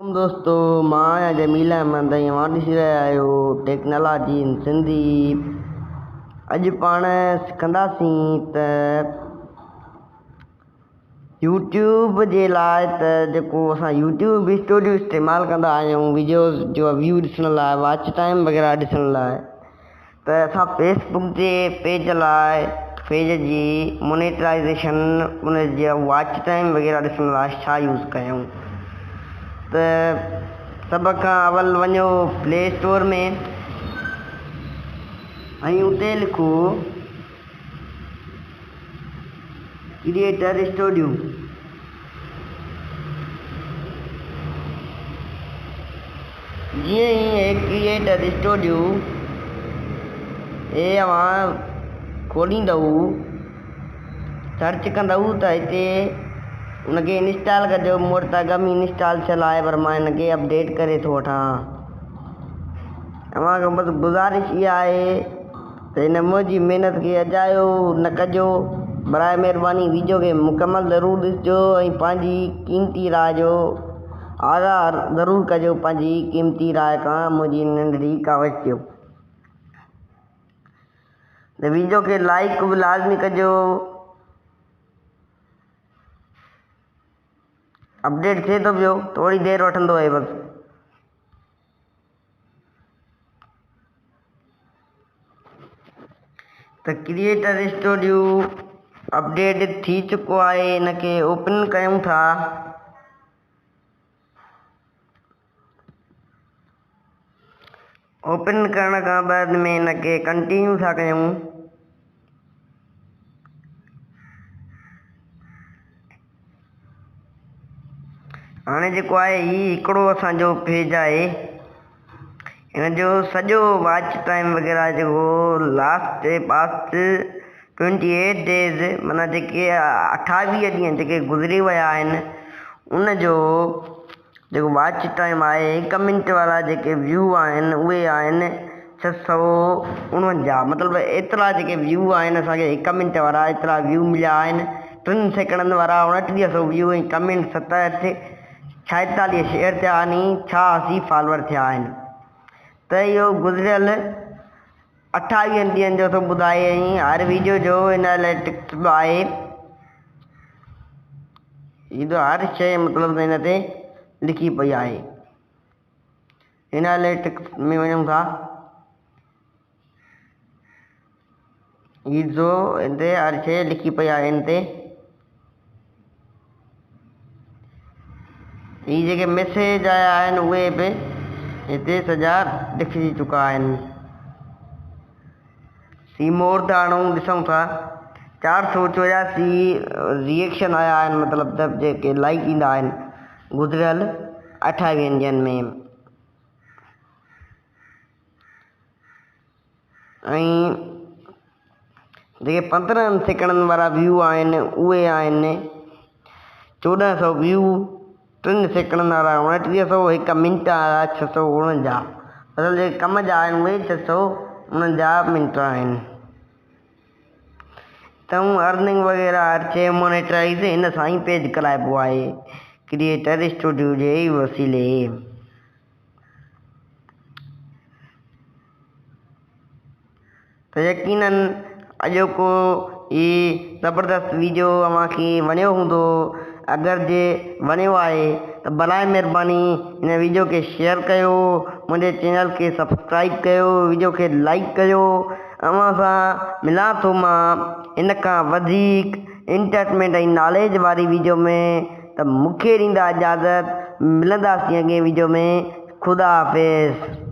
दोस्तों मां जमीला अहमद तव्हां ॾिसी रहिया आहियो टेक्नोलॉजी इन सिंधी। अॼु पाण सिखंदासीं त यूट्यूब जे लाइ त जेको असां यूट्यूब स्टूडियो इस्तेमालु कंदा आहियूं वीडियोज़ जो व्यू ॾिसण लाइ, वॉच टाइम वग़ैरह ॾिसण लाइ, त असां फेसबुक जे पेज जी मोनेटाइज़ेशन उन जे वॉच टाइम वग़ैरह ॾिसण लाइ छा यूज़ कयूं। त सभ खां अवल वञो प्ले स्टोर में ऐं उते लिखो क्रिएटर स्टूडियो। जीअं ई क्रिएटर स्टूडियो खोलींदव, सर्च कंदव त हिते उनखे इंस्टॉल कजो। मूं वटि त अॻु में इंस्टॉल थियल आहे, पर मां हिनखे अपडेट करे थो वठां। तव्हांखे बसि गुज़ारिश इहा आहे त हिन मुंहिंजी महिनत खे अजायो न कजो। बराए महिरबानी वीडियो खे मुकमल ज़रूरु ॾिसिजो ऐं पंहिंजी क़ीमती राय जो आगाह ज़रूरु कजो। पंहिंजी क़ीमती राय खां मुंहिंजी नंढड़ी कावज जो त वीडियो खे लाइक बि लाज़मी कजो। अपडेट थिए थो पियो, थोरी देरि वठंदो आहे बसि। त क्रिएटर स्टूडियो अपडेट थी चुको आहे। हिनखे ओपन कयूं था। ओपन करण खां बाद में हिनखे कंटिन्यू था कयूं। हाणे जेको आहे हिकिड़ो असांजो पेज आहे, हिन जो सॼो वॉच टाइम वग़ैरह जेको लास्ट 28 डेज़ माना जेके 28 ॾींहं जेके गुज़री विया आहिनि, उन जो जेको वॉच टाइम आहे, 1 मिंट वारा जेके व्यू आहिनि उहे आहिनि 649। मतिलबु एतिरा जेके व्यू आहिनि असांखे 1 मिंट वारा एतिरा व्यू मिलिया आहिनि। 3 सेकंडनि वारा 2900 व्यू ऐं कमेंट 46 शेयर थिया आहिनि, 86 फॉलोअर थिया आहिनि। त इहो गुज़िरियल 28 ॾींहंनि जो थो ॿुधाए ऐं हर वीडियो जो एनालिटिक्स बि आहे। हर शइ मतिलबु हिन ते लिखी पई आहे। एनालिटिक्स में वञूं था, हिन ते हर शइ लिखी पई आहे। हिन ते ही जेके मैसेज आया आहिनि उहे बि हिते सॼा लिखी चुका आहिनि। सी मोर था हणूं, ॾिसूं था 484 रिएक्शन आया आहिनि, मतिलबु त जेके लाइक ईंदा आहिनि गुज़िरियल 28 ॾींहंनि में। ऐं जेके 15 सेकंडनि वारा व्यू आहिनि उहे आहिनि 1400 व्यू। 3 सेकंडनि वारा 2900, 1 मिंट वारा 649। मतिलबु जेके कम जा आहिनि उहे 649 मिंट आहिनि। त अर्निंग वग़ैरह हर शइ मोनेटाइज़ हिन सां ई पेज कराइबो आहे, क्रिएटर स्टूडियो जे वसीले। त यकीनन अॼोको ही ज़बरदस्त वीडियो तव्हांखे वणियो हूंदो। अगरि जे वणियो आहे त बराए महिरबानी हिन वीडियो खे शेयर कयो, मुंहिंजे चैनल खे सब्सक्राइब कयो, वीडियो खे लाइक कयो। अव्हां सां मिलां थो मां इन खां वधीक एंटरटेनमेंट ऐं नॉलेज वारी वीडियो में। त मूंखे ॾींदा इजाज़त, मिलंदासीं अॻे वीडियो में। ख़ुदा हाफ़िज़।